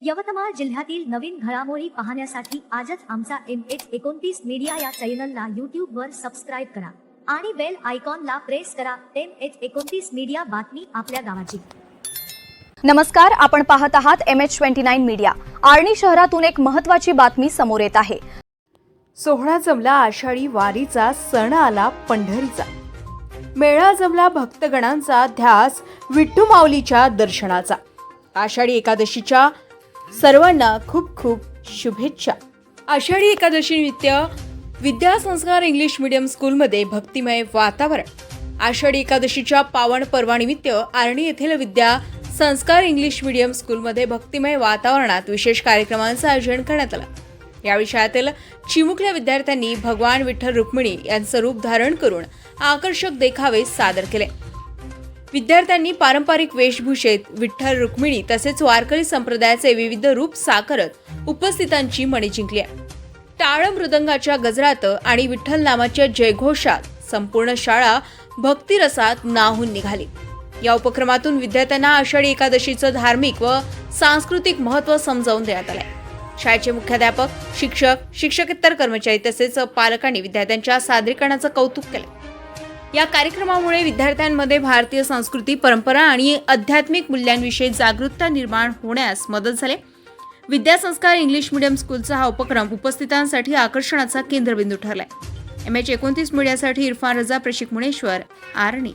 यवतमाळ जिल्ह्यातील नवीन घडामोडी पाहण्यासाठी आजच आमचा MH29 मीडिया या चॅनलला यूट्यूबवर सबस्क्राईब करा आणि बेल आयकॉनला प्रेस करा. MH29 मीडिया, बातमी आपल्या गावाची. नमस्कार, आपण पाहत आहात MH29 मीडिया. आर्णी शहरातून एक महत्त्वाची बातमी समोर येत आहे. सोहळा जमला आषाढी वारीचा, सण आला पंढरीचा. मेळा जमला भक्तगणांचा, ध्यास विठ्ठू माऊलीच्या दर्शनाचा. आषाढी एकादशीच्या सर्वांना खूप खूप शुभेच्छा. आषाढी एकादशी निमित्त विद्यासंस्कार इंग्लिश मीडियम स्कूलमध्ये भक्तिमय वातावरण. आषाढी एकादशीच्या पावन पर्वानिमित्त आर्णी येथील विद्या संस्कार इंग्लिश मीडियम स्कूलमध्ये भक्तिमय वातावरणात विशेष कार्यक्रमांचं आयोजन करण्यात आलं. यावेळी शाळेतील चिमुकल्या विद्यार्थ्यांनी भगवान विठ्ठल रुक्मिणी यांचं रूप धारण करून आकर्षक देखावे सादर केले. विद्यार्थ्यांनी पारंपरिक वेशभूषेत विठ्ठल रुक्मिणी तसेच वारकरी संप्रदायाचे विविध रूप साकारत उपस्थितांची मने जिंकली. टाळ मृदंगाच्या गजरात आणि विठ्ठल नामाच्या जयघोषात संपूर्ण शाळा भक्तिरसात न्हाऊन निघाली. या उपक्रमातून विद्यार्थ्यांना आषाढी एकादशीचं धार्मिक व सांस्कृतिक महत्त्व समजावून देण्यात आले. शाळेचे मुख्याध्यापक, शिक्षक, शिक्षकेतर कर्मचारी तसेच पालकांनी विद्यार्थ्यांच्या सादरीकरणाचं कौतुक केले. या कार्यक्रमामुळे विद्यार्थ्यांमध्ये भारतीय संस्कृती, परंपरा आणि आध्यात्मिक मूल्यांविषयी जागरूकता निर्माण होण्यास मदत झाली. विद्यासंस्कार इंग्लिश मीडियम स्कूलचा हा उपक्रम उपस्थितांसाठी आकर्षणाचा केंद्रबिंदू ठरलाय. MH29 मीडियासाठी इरफान रजा, प्रशिक मुनेश्वर, आर्णी.